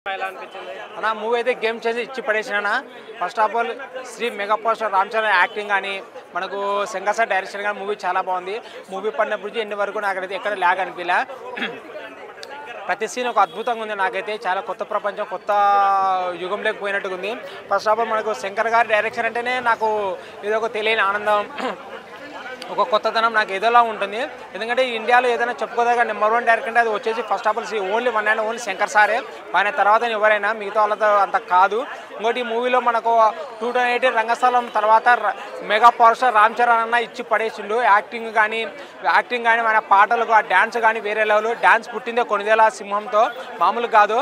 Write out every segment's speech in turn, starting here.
అన్న మూవీ అయితే game change ఇచ్చి పడేసిన. First of all Shri mega power star Ram Charan acting కానీ మనకు శంకర్ సార్ డైరెక్షన్ కానీ మూవీ చాలా బాగుంది. మూవీ పడినప్పుడు ఎన్ని వరకు నాకైతే ఎక్కడ ల్యాగ్ అనిపించలే. ప్రతి సీన్ ఒక అద్భుతంగా ఉంది. నాకైతే చాలా కొత్త ప్రపంచం, కొత్త యుగంలోకి పోయినట్టుగా ఉంది. ఫస్ట్ ఆఫ్ ఆల్ మనకు శంకర్ గారి డైరెక్షన్ అంటేనే నాకు ఏదో ఒక తెలియని ఆనందం, ఒక కొత్తదనం నాకు ఏదోలా ఉంటుంది. ఎందుకంటే ఇండియాలో ఏదైనా చెప్పుకోదగ్గ నెంబర్ 1 డైరెక్టర్ అంటే అది వచ్చేసి first of all only one and only Shankar సారే. ఆయన తర్వాత ఎవరైనా మిగతా వాళ్ళతో అంత కాదు. ఇంకోటి ఈ మూవీలో మనకు 2018 రంగస్థలం తర్వాత mega power star Ram Charan అన్న ఇచ్చి పడేసిండు. యాక్టింగ్ కానీ మన పాటలకు ఆ డ్యాన్స్ కానీ వేరే లెవెల్. డ్యాన్స్ పుట్టిందే కొనిదేలా సింహంతో, మామూలు కాదు.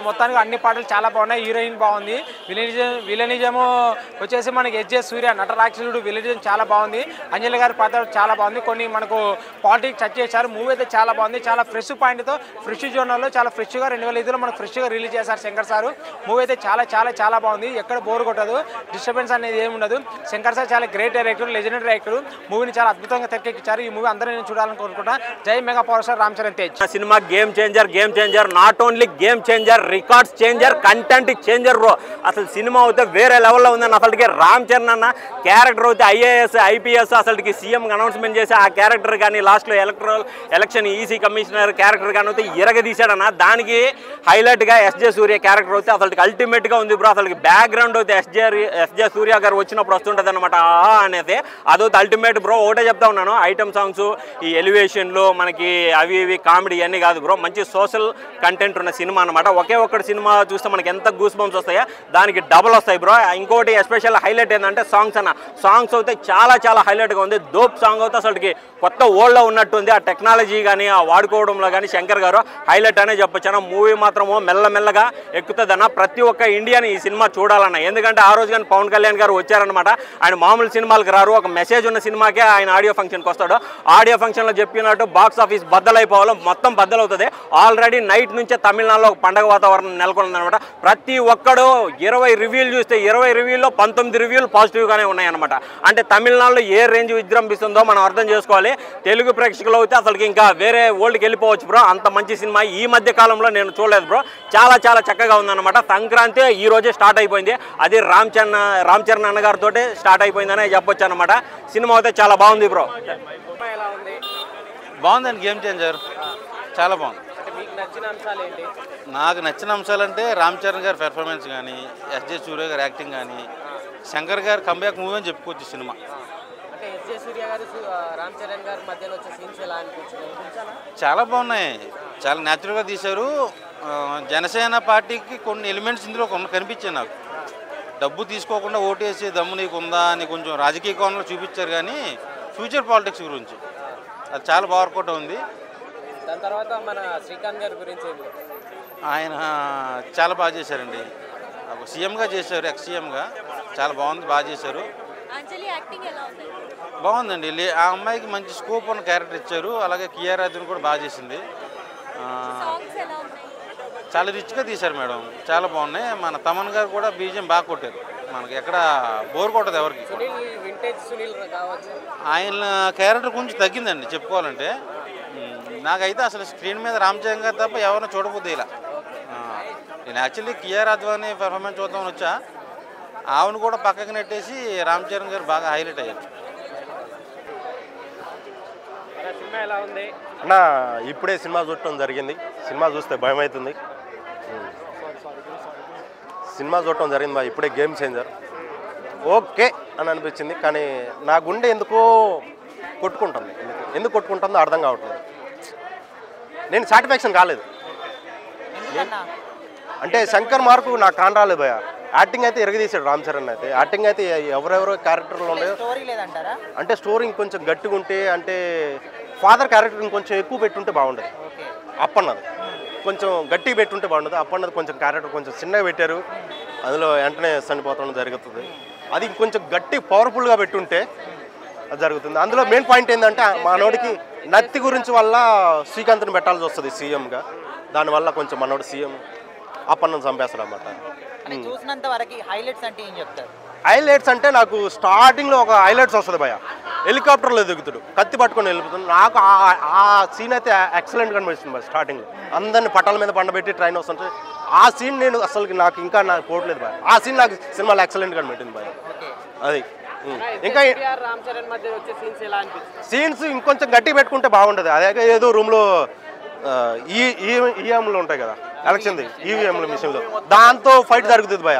మొత్తానికి అన్ని పాటలు చాలా బాగున్నాయి. హీరోయిన్ బాగుంది. విలనిజము వచ్చేసి మనకి ఎస్జే సూర్య నటరాక్షసుడు విలనిజం చాలా బాగుంది. అంజలి గారి పాత్ర చాలా బాగుంది. కొన్ని మనకు పాలిటిక్స్ టచ్ చేశారు. మూవీ అయితే చాలా బాగుంది. చాలా ఫ్రెష్ పాయింట్తో ఫ్రెష్ జోనర్లో చాలా ఫ్రెష్గా 2005లో మనకు ఫ్రెష్గా రిలీజ్ చేశారు శంకర్ సార్. మూవీ అయితే చాలా చాలా చాలా బాగుంది. ఎక్కడ బోర్ కొట్టదు, డిస్టర్బెన్స్ అనేది ఏమి ఉండదు. శంకర్ సార్ చాలా గ్రేట్ డైరెక్టర్, లెజెండరీ డైరెక్టర్. మూవీని చాలా అద్భుతంగా తెరకెక్కించారు. ఈ మూవీ అందరూ నేను చూడాలని కోరుకుంటా. జై mega power star Ram Charan Tej. Cinema game changer, not only game changer, records changer, content changer bro. అసలు సినిమా అయితే వేరే లెవెల్లో ఉందని. అసలుకి రామ్ చరణ్ అన్న క్యారెక్టర్ అయితే IAS IPS అసలుకి సీఎం అనౌన్స్మెంట్ చేసి ఆ క్యారెక్టర్ కానీ లాస్ట్లో ఎలక్షన్ ఈసీ కమిషనర్ క్యారెక్టర్ కానీ అయితే ఇరగదీశాడన్న. దానికి హైలైట్గా ఎస్జే సూర్య క్యారెక్టర్ అయితే అసలుకి అల్టిమేట్గా ఉంది బ్రో. అసలుకి బ్యాక్గ్రౌండ్ అయితే ఎస్జే సూర్య గారు వచ్చినప్పుడు వస్తుంటుంది అనమాట అనేది. అదైతే అల్టిమేట్ బ్రో. ఒకటే చెప్తా ఉన్నాను, ఐటమ్ సాంగ్స్, ఈ ఎలివేషన్లు మనకి అవి ఇవి కామెడీ అన్నీ కాదు బ్రో, మంచి సోషల్ కంటెంట్ ఉన్న సినిమా అనమాట. ఒకే ఒక్కటి సినిమా చూస్తే మనకి ఎంత గూస్ బంప్స్ వస్తాయో దానికి డబుల్ వస్తాయి బ్రో. ఇంకోటి ఎస్పెషల్ హైలైట్ ఏంటంటే సాంగ్స్ అన్న. సాంగ్స్ అయితే చాలా చాలా హైలైట్గా ఉంది. దోప్ సాంగ్ అయితే అసలుకి కొత్త ఓల్డ్లో ఉన్నట్టుంది. ఆ టెక్నాలజీ కానీ ఆ వాడుకోవడంలో కానీ శంకర్ గారు హైలైట్ అనే చెప్పొచ్చు. మూవీ మాత్రము మెల్లమెల్లగా ఎక్కుతుందన్న. ప్రతి ఒక్క ఇండియాని ఈ సినిమా చూడాలన్న. ఎందుకంటే ఆ రోజు కానీ పవన్ కళ్యాణ్ గారు వచ్చారనమాట. ఆయన మామూలు సినిమాలకు రారు, ఒక మెసేజ్ ఉన్న సినిమాకే ఆయన ఆడియో ఫంక్షన్కి వస్తాడు. ఆడియో ఫంక్షన్లో చెప్పినట్టు బాక్స్ ఆఫీస్ బద్దలైపోవాలి, మొత్తం బద్దలవుతుంది. ఆల్రెడీ నైట్ నుంచే తమిళనాడులో ఒక పండగ వాతావరణం నెలకొందనమాట. ప్రతి ఒక్కడు 20 రివ్యూలు చూస్తే 20 రివ్యూల్లో 19 రివ్యూలు పాజిటివ్గానే ఉన్నాయన్నమాట. అంటే తమిళనాడులో ఏ రేంజ్ విజృంభిస్తుందో మనం అర్థం చేసుకోవాలి. తెలుగు ప్రేక్షకులు అయితే అసలుకి ఇంకా వేరే వరల్డ్కి వెళ్ళిపోవచ్చు బ్రో. అంత మంచి సినిమా ఈ మధ్య కాలంలో నేను చూడలేదు బ్రో. చాలా చాలా చక్కగా ఉందన్నమాట. సంక్రాంతి ఈ రోజే స్టార్ట్ అయిపోయింది. అది రామ్ చరణ్ అన్నగారితో స్టార్ట్ అయిపోయిందనే చెప్పొచ్చు అనమాట. సినిమా అయితే చాలా బాగుంది బ్రో. బాగుందండి గేమ్ చేంజర్, చాలా బాగుంది. నాకు నచ్చిన అంశాలంటే రామ్ చరణ్ గారి పెర్ఫార్మెన్స్ కానీ, ఎస్జే సూర్య గారి యాక్టింగ్ కానీ, శంకర్ గారి కంబ్యాక్ మూవీ అని చెప్పుకోవచ్చు సినిమా. చాలా బాగున్నాయి, చాలా న్యాచురల్గా తీశారు. జనసేన పార్టీకి కొన్ని ఎలిమెంట్స్ ఇందులో కనిపించాయి నాకు. డబ్బు తీసుకోకుండా ఓటేసి దమ్ము నీకు ఉందా అని కొంచెం రాజకీయ కోణంలో చూపించారు, కానీ ఫ్యూచర్ పాలిటిక్స్ గురించి అది చాలా బాగా వర్కౌట్ ఉంది. దాని తర్వాత మన శ్రీకాంత్ గారి గురించి ఆయన చాలా బాగా చేశారండి. సీఎంగా చేశారు, ఎక్స్ సీఎంగా చాలా బాగుంది, బాగా చేశారు. బాగుందండి. ఆ అమ్మాయికి మంచి స్కోప్ ఉన్న క్యారెక్టర్ ఇచ్చారు. అలాగే కియారా అర్జున్ కూడా బాగా చేసింది. చాలా రిచ్గా తీశారు మేడం, చాలా బాగున్నాయి. మన తమన్ గారు కూడా బీజియం బాగా కొట్టారు. మనకి ఎక్కడ బోర్ కొట్టదు ఎవరికి. ఆయన క్యారెక్టర్ కొంచెం తగ్గిందండి చెప్పుకోవాలంటే. నాకైతే అసలు స్క్రీన్ మీద రామ్ చరణ్ గారు తప్ప ఎవరినో చూడబోద్ది ఇలా. నేను యాక్చువల్లీ కియారా అద్వానీ పెర్ఫార్మెన్స్ చూద్దామని వచ్చా. ఆవును కూడా పక్కకి నెట్టేసి రామ్ చరణ్ గారు బాగా హైలైట్ అయ్యారు. అన్న ఇప్పుడే సినిమా చూడటం జరిగింది. సినిమా చూస్తే భయం అవుతుంది. సినిమా చూడటం జరిగింది ఇప్పుడే. గేమ్ చేంజర్ ఓకే అని అనిపించింది, కానీ నా గుండె ఎందుకో కొట్టుకుంటుంది. ఎందుకు కొట్టుకుంటుందో అర్థం కావట్లేదు. నేను సాటిస్ఫాక్షన్ కాలేదు. అంటే శంకర్ మార్కు నాకు కానరాలేదు భయ. యాక్టింగ్ అయితే ఎరగదీశాడు రామ్ చరణ్ అయితే. యాక్టింగ్ అయితే ఎవరెవరో క్యారెక్టర్లు ఉన్నాయో, అంటే స్టోరీ ఇంకొంచెం గట్టిగా ఉంటే, అంటే ఫాదర్ క్యారెక్టర్ ఇంకొంచెం ఎక్కువ పెట్టుంటే బాగుండదు. అప్పన్నది కొంచెం గట్టిగా పెట్టుంటే బాగుండదు. అప్పన్నది కొంచెం క్యారెక్టర్ కొంచెం చిన్నగా పెట్టారు. అందులో వెంటనే చనిపోవడం జరుగుతుంది. అది ఇంకొంచెం గట్టి పవర్ఫుల్గా పెట్టుంటే అది జరుగుతుంది. అందులో మెయిన్ పాయింట్ ఏంటంటే మనోడికి నత్తి గురించి వల్ల శ్రీకాంత్ని పెట్టాల్సి వస్తుంది సీఎంగా. దానివల్ల కొంచెం మనోడు సీఎం అప్పన్నం చంపేస్తాడు అన్నమాట. చూసినంత వరకు హైలైట్స్ అంటే ఏం చెప్తారు? హైలైట్స్ అంటే నాకు స్టార్టింగ్లో ఒక హైలైట్స్ వస్తుంది భయ. హెలికాప్టర్లో దిగుతాడు, కత్తి పట్టుకొని వెళ్ళిపోతాడు. నాకు ఆ సీన్ అయితే ఎక్సలెంట్గా అనిపిస్తుంది భయ. స్టార్టింగ్లో అందరిని పట్టాల మీద పండబెట్టి ట్రైన్ వస్తుంటే ఆ సీన్ నేను అసలు నాకు ఇంకా నాకు పోవట్లేదు బాయ్. ఆ సీన్ నాకు సినిమాలో ఎక్సలెంట్గా పెట్టింది బాయ్. అది ఇంకా సీన్స్ ఇంకొంచెం గట్టి పెట్టుకుంటే బాగుంటుంది. అదే ఏదో రూమ్లో ఈఎంలు ఉంటాయి కదా ఎలక్షన్ది, ఈవీఎంల మిషన్లో, దాంతో ఫైట్ జరుగుతుంది భయ.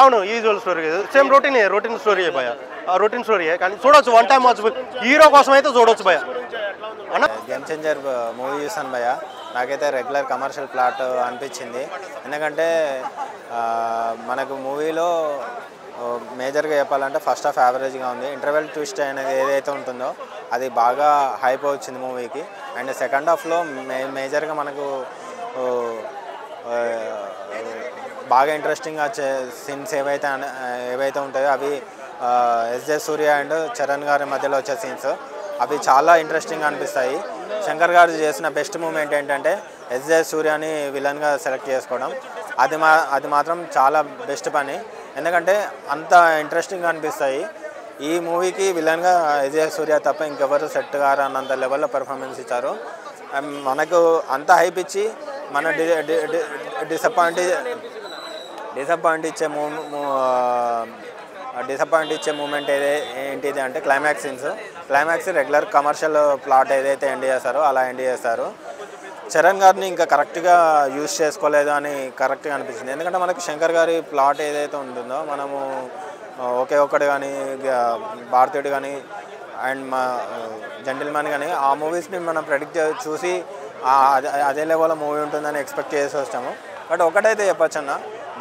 అవును, usual story, same routine story భయ, రొటీన్ స్టోరీయే. కానీ చూడొచ్చు, వన్ టైం వాచబుల్, హీరో కోసం అయితే చూడొచ్చు భయ. గేమ్ చేంజర్ మూవీ చూసాను భయ్య. నాకైతే రెగ్యులర్ కమర్షియల్ ప్లాట్ అనిపించింది. ఎందుకంటే మనకు మూవీలో మేజర్గా చెప్పాలంటే ఫస్ట్ హాఫ్ యావరేజ్గా ఉంది. ఇంటర్వెల్ ట్విస్ట్ అనేది ఏదైతే ఉంటుందో అది బాగా హైప్ వచ్చింది మూవీకి. అండ్ సెకండ్ హాఫ్లో మేజర్గా మనకు బాగా ఇంట్రెస్టింగ్గా సీన్స్ ఏవైతే ఉంటాయో అవి ఎస్జే సూర్య అండ్ చరణ్ గారి మధ్యలో వచ్చే సీన్స్ అవి చాలా ఇంట్రెస్టింగ్గా అనిపిస్తాయి. శంకర్ గారు చేసిన బెస్ట్ మూమెంట్ ఏంటంటే ఎస్జే సూర్యని విలన్గా సెలెక్ట్ చేసుకోవడం. అది మాత్రం చాలా బెస్ట్ పని. ఎందుకంటే అంత ఇంట్రెస్టింగ్గా అనిపిస్తాయి. ఈ మూవీకి విలన్గా ఎస్జే సూర్య తప్ప ఇంకెవరు సెట్ గారు అన్నంత లెవెల్లో పెర్ఫార్మెన్స్ ఇచ్చారు. మనకు అంత హైప్ ఇచ్చి మన డిసప్పాయింట్ ఇచ్చే మూమెంట్ ఏంటిది అంటే climax scenes. Climax regular commercial plot ఏదైతే ఎండ్ చేస్తారో అలా ఎండ్ చేస్తారు. చరణ్ గారిని ఇంకా కరెక్ట్గా యూజ్ చేసుకోలేదు అని కరెక్ట్గా అనిపించింది. ఎందుకంటే మనకి శంకర్ గారి ప్లాట్ ఏదైతే ఉంటుందో మనము ఒకే ఒక్కడు కానీ భారతీయుడు కానీ అండ్ మా జెంటిల్మెన్ కానీ ఆ మూవీస్ని మనం ప్రెడిక్ట్ చూసి అదే లెవెల్లో మూవీ ఉంటుందని ఎక్స్పెక్ట్ చేసి వచ్చాము. బట్ ఒకటైతే చెప్పచ్చు అన్న,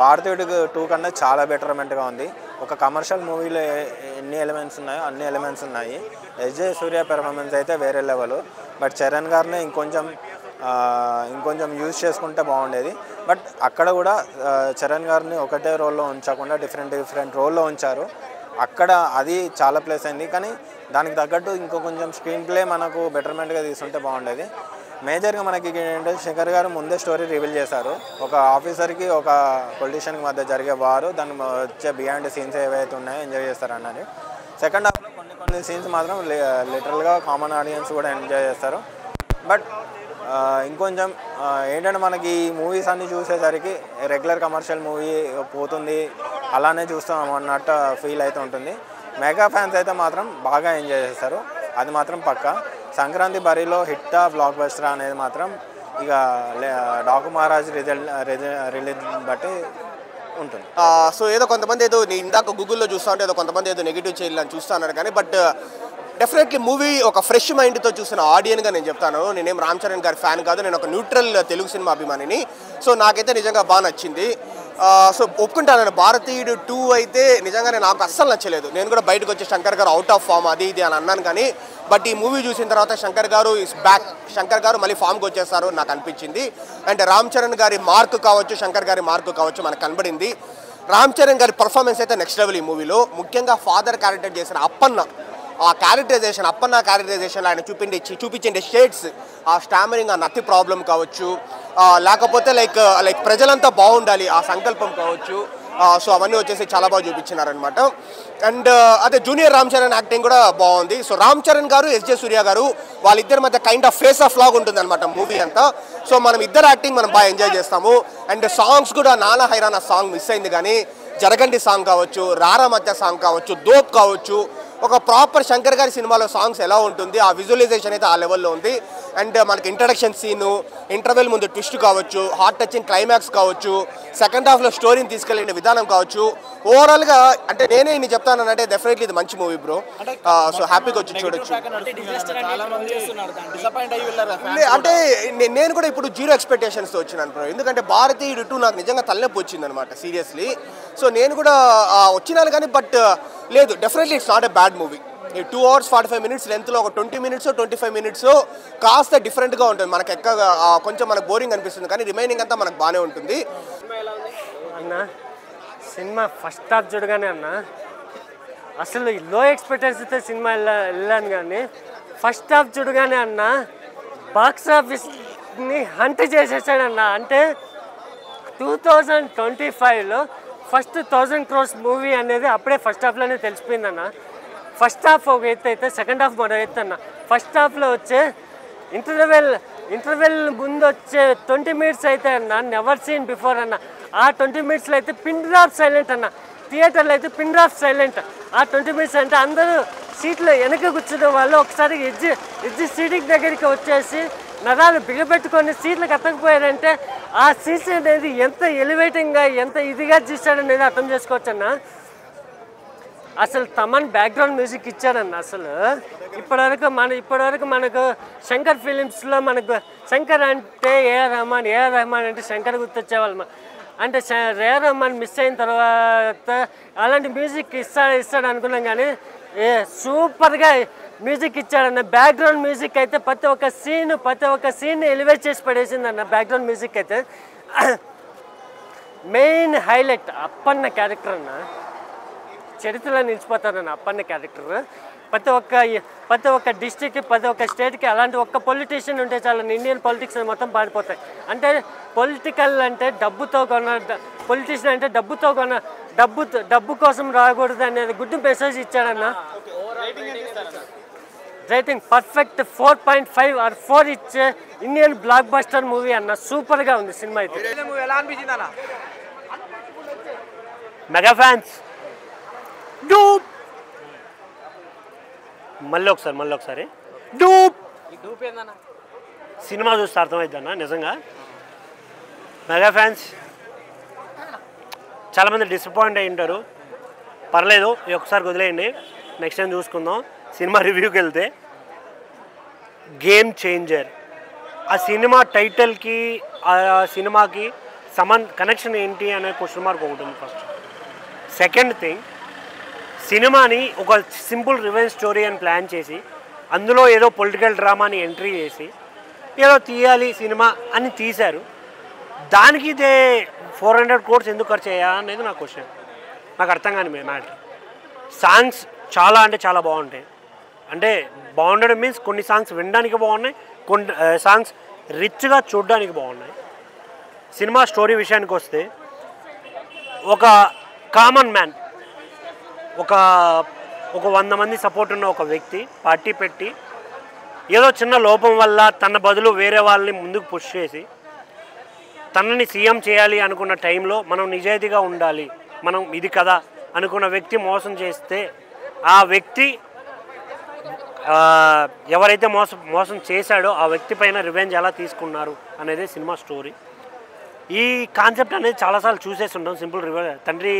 భారతీయుడికి 2 కన్నా చాలా బెటర్మెంట్గా ఉంది. ఒక కమర్షియల్ మూవీలో ఎన్ని ఎలిమెంట్స్ ఉన్నాయో అన్ని ఎలిమెంట్స్ ఉన్నాయి. ఎస్జే సూర్య పెర్ఫార్మెన్స్ అయితే వేరే లెవెల్. బట్ చరణ్ గారిని ఇంకొంచెం యూజ్ చేసుకుంటే బాగుండేది. బట్ అక్కడ కూడా చరణ్ గారిని ఒకటే రోల్లో ఉంచకుండా డిఫరెంట్ రోల్లో ఉంచారు. అక్కడ అది చాలా ప్లేస్ అయింది. కానీ దానికి తగ్గట్టు కొంచెం స్క్రీన్ ప్లే మనకు బెటర్మెంట్గా తీసుకుంటే బాగుండేది. మేజర్గా మనకి ఏంటంటే శంకర్ గారు ముందే స్టోరీ రివీల్ చేశారు. ఒక ఆఫీసర్కి ఒక పొలిటీషియన్కి మధ్య జరిగే వారు, దాని వచ్చే బియాండ్ సీన్స్ ఏవైతే ఉన్నాయో ఎంజాయ్ చేస్తారన్నది. సెకండ్ హాఫ్లో కొన్ని సీన్స్ మాత్రం లిటరల్గా కామన్ ఆడియన్స్ కూడా ఎంజాయ్ చేస్తారు. బట్ ఇంకొంచెం ఏంటంటే మనకి ఈ మూవీస్ అన్నీ చూసేసరికి రెగ్యులర్ కమర్షియల్ మూవీ పోతుంది అలానే చూస్తాం అన్నట్టు ఫీల్ అయితే ఉంటుంది. మెగా ఫ్యాన్స్ అయితే మాత్రం బాగా ఎంజాయ్ చేస్తారు, అది మాత్రం పక్కా. సంక్రాంతి బరిలో హిట్టా బ్లాక్ బస్టర్ అనేది మాత్రం ఇక డాకు మహారాజ్ రిలీజ్ బట్టి ఉంటుంది. సో ఏదో కొంతమంది ఏదో నేను ఇందాక గూగుల్లో చూస్తా ఉంటే ఏదో కొంతమంది ఏదో నెగిటివ్ చేయాలని చూస్తా ఉన్నారు. కానీ బట్ డెఫినెట్లీ మూవీ ఒక ఫ్రెష్ మైండ్తో చూసిన ఆడియన్గా నేను చెప్తాను. నేనేం రామ్ చరణ్ గారి ఫ్యాన్ కాదు, నేను ఒక న్యూట్రల్ తెలుగు సినిమా అభిమానిని. సో నాకైతే నిజంగా బాగా నచ్చింది. సో ఒప్పుకుంటాను, భారతీయుడు 2 అయితే నిజంగానే నాకు అస్సలు నచ్చలేదు. నేను కూడా బయటకు వచ్చి శంకర్ గారు అవుట్ ఆఫ్ ఫామ్ అది ఇది అని అన్నాను. కానీ బట్ ఈ మూవీ చూసిన తర్వాత శంకర్ గారు ఇస్ బ్యాక్, శంకర్ గారు మళ్ళీ ఫామ్కి వచ్చేస్తారు నాకు అనిపించింది. అంటే రామ్ చరణ్ గారి మార్క్ కావచ్చు, శంకర్ గారి మార్క్ కావచ్చు మనకు కనబడింది. రామ్ చరణ్ గారి పర్ఫార్మెన్స్ అయితే నెక్స్ట్ లెవెల్ ఈ మూవీలో. ముఖ్యంగా ఫాదర్ క్యారెక్టర్ చేసిన అప్పన్న క్యారెక్టరైజేషన్ ఆయన చూపించే షేడ్స్, ఆ స్టామరింగ్, ఆ నత్తి ప్రాబ్లం కావచ్చు, లేకపోతే లైక్ ప్రజలంతా బాగుండాలి ఆ సంకల్పం కావచ్చు. సో అవన్నీ వచ్చేసి చాలా బాగా చూపించినారనమాట. అండ్ అదే జూనియర్ రామ్ చరణ్ యాక్టింగ్ కూడా బాగుంది. సో రామ్ చరణ్ గారు ఎస్జే సూర్య గారు వాళ్ళిద్దరి మధ్య కైండ్ ఆఫ్ ఫేస్ ఆఫ్ లాగా ఉంటుంది అనమాట మూవీ అంతా. సో మనం ఇద్దరు యాక్టింగ్ మనం బాగా ఎంజాయ్ చేస్తాము. అండ్ సాంగ్స్ కూడా నానా హైరానా సాంగ్ మిస్ అయింది. కానీ జరగండి సాంగ్ కావచ్చు, రారా మధ్య సాంగ్ కావచ్చు, దోప్ కావచ్చు, ఒక ప్రాపర్ శంకర్ గారి సినిమాలో సాంగ్స్ ఎలా ఉంటుంది ఆ విజువలైజేషన్ అయితే ఆ లెవెల్లో ఉంది. అండ్ మనకి ఇంట్రడక్షన్ సీను, ఇంటర్వెల్ ముందు ట్విస్ట్ కావచ్చు, హార్ట్ టచింగ్ క్లైమాక్స్ కావచ్చు, సెకండ్ హాఫ్లో స్టోరీని తీసుకెళ్ళిన విధానం కావచ్చు, ఓవరాల్గా అంటే నేనే ఇన్ని చెప్తానంటే డెఫినెట్లీ ఇది మంచి మూవీ బ్రో. సో హ్యాపీగా వచ్చి చూడొచ్చు. అంటే నేను కూడా ఇప్పుడు 0 ఎక్స్పెక్టేషన్స్తో వచ్చినాను బ్రో. ఎందుకంటే భారతీయుడు 2 నాకు నిజంగా తలనొప్పి వచ్చింది అనమాట సీరియస్లీ. సో నేను కూడా వచ్చినాను కానీ బట్ లేదు, definitely it's not a bad movie. 2 hours 45 minutes లెంత్లో ఒక 20 minutes 25 minutes కాస్త డిఫరెంట్గా ఉంటుంది. మనకు కొంచెం మనకు బోరింగ్ అనిపిస్తుంది కానీ రిమైనింగ్ అంతా మనకు బాగానే ఉంటుంది. అన్న సినిమా ఫస్ట్ హాఫ్ చూడగానే అన్న అసలు లో ఎక్స్పెక్టేషన్తో సినిమా వెళ్ళాను. కానీ ఫస్ట్ హాఫ్ చూడగానే అన్న బాక్స్ ఆఫీస్ని హంట్ చేసేసాడన్న. అంటే 2025లో ఫస్ట్ 1000 crores మూవీ అనేది అప్పుడే ఫస్ట్ హాఫ్లోనే తెలిసిపోయిందన్న. ఫస్ట్ హాఫ్ ఒక ఎత్తు అయితే సెకండ్ హాఫ్ మరో ఎత్తు అన్న. ఫస్ట్ హాఫ్లో వచ్చే ఇంటర్వెల్ ముందు వచ్చే 20 minutes అయితే అన్న నెవర్ సీన్ బిఫోర్ అన్న. ఆ 20 minutesలో అయితే పిన్ డ్రాప్ సైలెంట్ అన్న. థియేటర్లో అయితే పిన్ డ్రాప్ సైలెంట్. ఆ 20 minutes అంటే అందరూ సీట్లో వెనక కూర్చున్న వాళ్ళు ఒకసారి ఎడ్జి సీటింగ్ దగ్గరికి వచ్చేసి నరాలు బిగబెట్టుకొని సీట్లకు అత్తకపోయారంటే ఆ సీట్ అనేది ఎంత ఎలివేటింగ్గా ఎంత ఇదిగా తీశాడనేది అర్థం చేసుకోవచ్చు అన్న. అసలు తమన్ బ్యాక్గ్రౌండ్ మ్యూజిక్ ఇచ్చాడన్న. అసలు ఇప్పటివరకు మనకు శంకర్ ఫిలిమ్స్లో మనకు శంకర్ అంటే ఏఆర్ రెహమాన్ అంటే శంకర్ గుర్తొచ్చేవాళ్ళు. అంటే ఏఆర్ రెహమాన్ మిస్ అయిన తర్వాత అలాంటి మ్యూజిక్ ఇస్తాడు అనుకున్నాం, కానీ సూపర్గా మ్యూజిక్ ఇచ్చాడన్న. బ్యాక్గ్రౌండ్ మ్యూజిక్ అయితే ప్రతి ఒక్క సీన్ ఎలివేట్ చేసి పడేసిందన్న. బ్యాక్గ్రౌండ్ మ్యూజిక్ అయితే మెయిన్ హైలైట్ అప్పన్న క్యారెక్టర్ అన్న. చరిత్రలో నిలిచిపోతారన్న అప్పన్న క్యారెక్టర్. ప్రతి ఒక్క డిస్టిక్కి ప్రతి ఒక్క స్టేట్కి అలాంటి ఒక్క పొలిటీషియన్ ఉంటే చాలా ఇండియన్ పాలిటిక్స్ మొత్తం పాడిపోతాయి. అంటే పొలిటికల్ అంటే పొలిటీషియన్ అంటే డబ్బు కోసం రాకూడదు అనేది గుడ్ మెసేజ్ ఇచ్చాడన్న. రేటింగ్ పర్ఫెక్ట్ 4.5 or 4 ఇచ్చే ఇండియన్ బ్లాక్ బస్టర్ మూవీ అన్న. సూపర్గా ఉంది సినిమా అయితే. మెగా ఫ్యాన్స్ డూప్ మళ్ళీ ఒకసారి డూప్ సినిమా చూస్తే అర్థమవుతుందన్న. నిజంగా మెగా ఫ్యాన్స్ చాలామంది డిసప్పాయింట్ అయి ఉంటారు. పర్లేదు, ఒకసారి వదిలేయండి, నెక్స్ట్ టైం చూసుకుందాం. సినిమా రివ్యూకి వెళ్తే గేమ్ చేంజర్, ఆ సినిమా టైటిల్కి ఆ సినిమాకి కనెక్షన్ ఏంటి అనే క్వశ్చన్ మార్క్ ఒకటి ఉంది ఫస్ట్. సెకండ్ థింగ్, సినిమాని ఒక సింపుల్ రివెంజ్ స్టోరీ అని ప్లాన్ చేసి అందులో ఏదో పొలిటికల్ డ్రామాని ఎంట్రీ చేసి ఏదో తీయాలి సినిమా అని తీశారు. దానికి ఇదే 400 crores ఎందుకు ఖర్చు అయ్యా అనేది నా క్వశ్చన్. నాకు అర్థం కాని మ్యాటర్. సాంగ్స్ చాలా అంటే చాలా బాగుంటాయి. అంటే బాగుండడం మీన్స్ కొన్ని సాంగ్స్ వినడానికి బాగున్నాయి, కొన్ని సాంగ్స్ రిచ్గా చూడడానికి బాగున్నాయి. సినిమా స్టోరీ విషయానికి వస్తే ఒక కామన్ మ్యాన్, ఒక 100 మంది సపోర్ట్ ఉన్న ఒక వ్యక్తి పార్టీ పెట్టి ఏదో చిన్న లోపం వల్ల తన బదులు వేరే వాళ్ళని ముందుకు పుష్ చేసి తనని సీఎం చేయాలి అనుకున్న టైంలో మనం నిజాయితీగా ఉండాలి, మనం ఇది కదా అనుకున్న వ్యక్తి మోసం చేస్తే ఆ వ్యక్తి ఎవరైతే మోసం చేశాడో ఆ వ్యక్తి పైన రివెంజ్ ఎలా తీసుకున్నారు అనేది సినిమా స్టోరీ. ఈ కాన్సెప్ట్ అనేది చాలాసార్లు చూసేసి ఉంటాం. సింపుల్ తండ్రి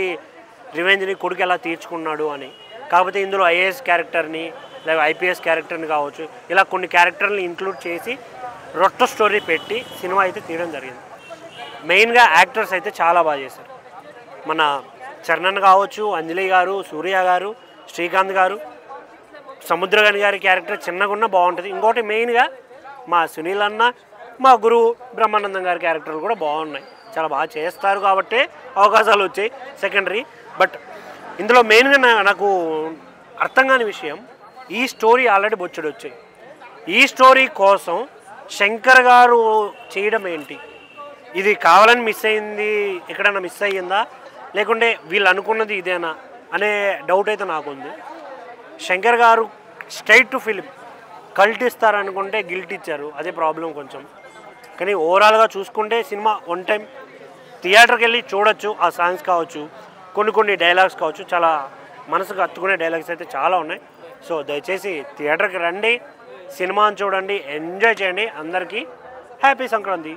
రివెంజ్ని కొడుకు ఎలా తీర్చుకున్నాడు అని. కాకపోతే ఇందులో ఐఏఎస్ క్యారెక్టర్ని లేక ఐపీఎస్ క్యారెక్టర్ని కావచ్చు, ఇలా కొన్ని క్యారెక్టర్ని ఇంక్లూడ్ చేసి రొట్ట స్టోరీ పెట్టి సినిమా అయితే తీయడం జరిగింది. మెయిన్గా యాక్టర్స్ అయితే చాలా బాగా చేశారు. మన చరణ్ కావచ్చు, అంజలి గారు, సూర్య గారు, శ్రీకాంత్ గారు, సముద్రగని గారి క్యారెక్టర్ చిన్నగా ఉన్నా బాగుంటుంది. ఇంకోటి మెయిన్గా మా సునీల్ అన్న, మా గురువు బ్రహ్మానందం గారి క్యారెక్టర్లు కూడా బాగున్నాయి. చాలా బాగా చేస్తారు కాబట్టి అవకాశాలు వచ్చాయి, సెకండరీ. బట్ ఇందులో మెయిన్గా నాకు అర్థం కాని విషయం, ఈ స్టోరీ ఆల్రెడీ బొచ్చుడు వచ్చాయి. ఈ స్టోరీ కోసం శంకర్ గారు చేయడం ఏంటి? ఇది కావాలని మిస్ అయింది, ఎక్కడైనా మిస్ అయ్యిందా, లేకుంటే వీళ్ళు అనుకున్నది ఇదేనా అనే డౌట్ అయితే నాకుంది. Shankar garu straight to film cult ఇస్తారనుకుంటే గిల్ట్ ఇచ్చారు, అదే ప్రాబ్లం కొంచెం. కానీ ఓవరాల్గా చూసుకుంటే సినిమా వన్ టైం థియేటర్కి వెళ్ళి చూడొచ్చు. ఆ సాంగ్స్ కావచ్చు, కొన్ని డైలాగ్స్ కావచ్చు, చాలా మనసుకు హత్తుకునే డైలాగ్స్ అయితే చాలా ఉన్నాయి. సో దయచేసి థియేటర్కి రండి, సినిమాని చూడండి, ఎంజాయ్ చేయండి. అందరికీ హ్యాపీ సంక్రాంతి.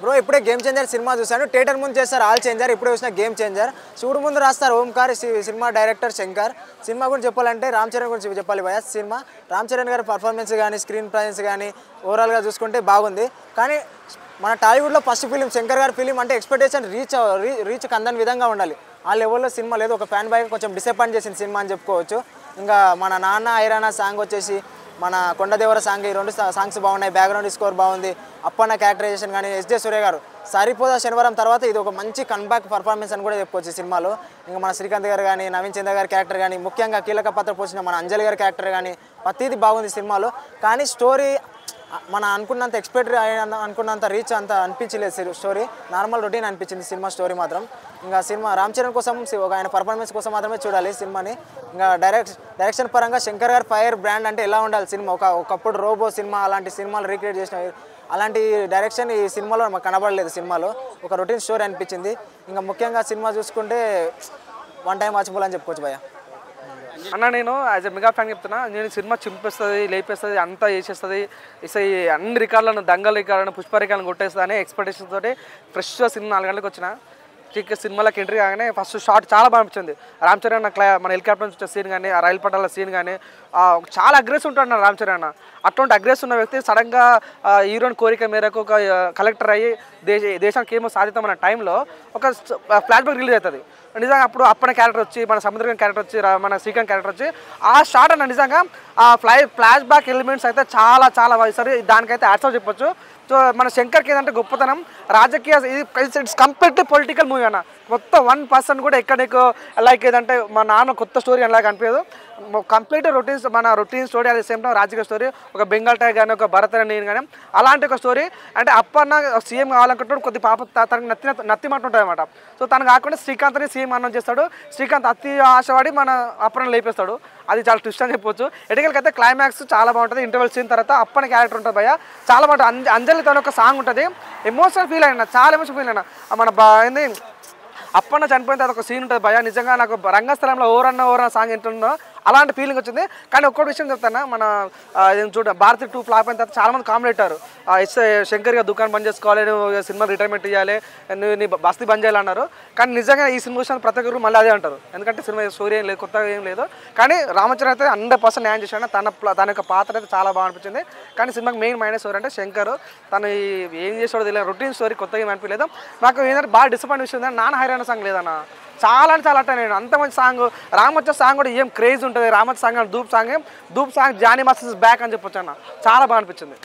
బ్రో ఇప్పుడే గేమ్ చేంజర్ సినిమా చూశాను. థియేటర్ ముందు చేస్తారు ఆల్ చేంజర్, ఇప్పుడే చూసిన గేమ్ చేంజర్. చూడు ముందు రాస్తారు Omkar, cinema director Shankar. Cinema గురించి చెప్పాలంటే రామ్ చరణ్ గురించి చెప్పాలి భయ. సినిమా రామ్ చరణ్ గారి పర్ఫార్మెన్స్ కానీ స్క్రీన్ ప్రెజెన్స్ కానీ ఓవరాల్గా చూసుకుంటే బాగుంది. కానీ మన టాలీవుడ్లో ఫస్ట్ ఫిలిం శంకర్ గారి ఫిలిం అంటే ఎక్స్పెక్టేషన్ రీచ్ అందని విధంగా ఉండాలి. ఆ లెవెల్లో సినిమా లేదు. ఒక ఫ్యాన్ బాయ్గా కొంచెం డిసప్పాయింట్ చేసిన సినిమా అని చెప్పుకోవచ్చు. ఇంకా మన నాన్న ఐరానా సాంగ్ వచ్చేసి, మన కొండదేవర సాంగ్, ఈ 2 సాంగ్స్ బాగున్నాయి. బ్యాక్గ్రౌండ్ స్కోర్ బాగుంది. అప్పన్న క్యారెక్టరైజేషన్ కానీ, ఎస్జే సూర్య గారు సరిపోదా శనివారం తర్వాత ఇది ఒక మంచి కన్బ్యాక్ పర్ఫార్మెన్స్ అని కూడా చెప్పుకోవచ్చు సినిమాలో. ఇంకా మన శ్రీకాంత్ గారు కానీ, నవీన్ చంద్ర గారి క్యారెక్టర్ కానీ, ముఖ్యంగా కీలక పాత్ర పోసిన మన అంజలి గారి క్యారెక్టర్ కానీ ప్రతిదీ బాగుంది సినిమాలో. కానీ స్టోరీ మన అనుకున్నంత ఎక్స్పెక్ట్ అనుకున్నంత రీచ్ అంత అనిపించలేదు స్టోరీ. నార్మల్ రొటీన్ అనిపించింది సినిమా స్టోరీ మాత్రం. ఇంకా సినిమా రామ్ చరణ్ కోసం ఆయన పర్ఫార్మెన్స్ కోసం మాత్రమే చూడాలి సినిమాని. ఇంకా డైరెక్షన్ పరంగా శంకర్ గారు ఫైర్ బ్రాండ్ అంటే ఎలా ఉండాలి సినిమా, ఒకప్పుడు రోబో సినిమా అలాంటి సినిమాలు రీక్రియేట్ చేసిన అలాంటి డైరెక్షన్ ఈ సినిమాలో మాకు కనబడలేదు. సినిమాలో ఒక రొటీన్ స్టోరీ అనిపించింది. ఇంకా ముఖ్యంగా సినిమా చూసుకుంటే వన్ టైం వాచబుల్ అని చెప్పుకోవచ్చు భయ్య. అన్న నేను యాజ్ ఎ మెగా ఫ్యాన్ చెప్తున్నా, నేను సినిమా చింపేస్తుంది, లేపేస్తుంది, అంతా చేసేస్తుంది, అన్ని రికార్డులను దంగల్ రికార్డులను పుష్ప రికార్డులను కొట్టేస్తుంది అనే ఎక్స్పెక్టేషన్ తోటి ఫ్రెష్గా సినిమా 4 గంటలకు వచ్చిన సినిమాలోకి ఎంట్రీ కాగానే ఫస్ట్ షాట్ చాలా బాగా అనిపించింది. రామ్ చరణ్ మన హెలికాప్టర్ నుంచి వచ్చే సీన్ కానీ, ఆ రైలు పట్టాల సీన్ కానీ చాలా అగ్రెసివ్ ఉంటాడు నా రామ్ చరణ్. అటువంటి అగ్రెసివ్ ఉన్న వ్యక్తి సడన్గా హీరోయిన్ కోరిక మేరకు ఒక కలెక్టర్ అయ్యి దేశానికి ఏమో సాధిస్తామన్న టైంలో ఒక ఫ్లాష్ బ్యాక్ రిలీజ్ అవుతుంది. నిజంగా అప్పుడు అప్పన క్యారెక్టర్ వచ్చి, మన సముద్రం క్యారెక్టర్ వచ్చి, మన శ్రీకాంత్ క్యారెక్టర్ వచ్చి ఆ షాట్ అన్న నిజంగా ఆ ఫ్లాష్ బ్యాక్ ఎలిమెంట్స్ అయితే చాలా చాలా సరే దానికైతే యాడ్స్ చెప్పొచ్చు. సో మన శంకర్కి ఏంటంటే గొప్పతనం రాజకీయ, ఇట్స్ కంప్లీట్లీ పొలిటికల్ మూవీ అన్న. మొత్తం 1% కూడా ఎక్కడ నీకు లైక్ ఏదంటే మా నాన్న కొత్త స్టోరీ అలాగ అనిపించదు. కంప్లీట్ రొటీన్ స్టోరీ, అదే సేమ్ టైం రాజకీయ స్టోరీ. ఒక బెంగాల్ టైగర్ కానీ, ఒక భరత్ నేను కానీ అలాంటి ఒక స్టోరీ. అంటే అప్పన్న సీఎం కావాలనుకుంటాడు, కొద్ది పాప తనకు నత్తి మాట ఉంటుంది అనమాట. సో తను కాకుండా శ్రీకాంత్ని సీఎం అన్నం చేస్తాడు. శ్రీకాంత్ అతి ఆశపడి మన అప్పన్న లేపేస్తాడు. అది చాలా ట్విస్ట్ అని చెప్పొచ్చు. ఎటుకలకైతే క్లైమాక్స్ చాలా బాగుంటుంది. ఇంటర్వెల్ సీన్ తర్వాత అప్పన్న క్యారెక్టర్ ఉంటుంది భయ్య, చాలా బాగుంటుంది. అంజలి తన ఒక సాంగ్ ఉంటుంది, ఎమోషనల్ ఫీల్ అయినా, చాలా ఎమోషనల్ ఫీల్ అయినా. మన ఏంది అప్పన్న చనిపోయిన తర్వాత ఒక సీన్ ఉంటుంది భయ్య, నిజంగా నాకు రంగస్థలంలో ఓరన్న సాంగ్ ఏంటుందో అలాంటి ఫీలింగ్ వచ్చింది. కానీ ఒక్కొక్క విషయం చెప్తాను, మన చూడ భారతి 2 ఫ్లాప్ అయిన తర్వాత చాలామంది కామెంట్ పెట్టారు, శంకర్ గారు దుకాణం బంద్ చేసుకోవాలి, నువ్వు సినిమా రిటైర్మెంట్ ఇవ్వాలి, నువ్వు నీ బస్తీ బంద్ చేయాలన్నారు. కానీ నిజంగా ఈ సినిమా విషయాన్ని ప్రతి ఒక్కరు మళ్ళీ అదే అంటారు. ఎందుకంటే సినిమా స్టోరీ ఏం లేదు, కొత్తగా ఏం లేదు. కానీ రామచరణ్ అయితే 100% న్యాయం చేశాడు. తన యొక్క పాత్ర అయితే చాలా బాగా అనిపించింది. కానీ సినిమాకి మెయిన్ మైనస్ స్టోరీ అంటే శంకర్ తను ఏం చేసాడో తెలియదు, రొటీన్ స్టోరీ కొత్తగా ఏం అనిపించలేదు. నాకు ఏంటంటే బాగా డిసప్పాయింట్ విషయం ఏంటంటే నాన్న హైరాణ సాంగ్ లేదన్న, చాలా అంటే చాలా నేను అంత మంచి సాంగ్. రామచ్చ సాంగ్ కూడా ఏం క్రేజ్ ఉంటుంది. Ramachha song Dhoop song Jani masters back అని చెప్పొచ్చు అన్న, చాలా బాగా అనిపించింది.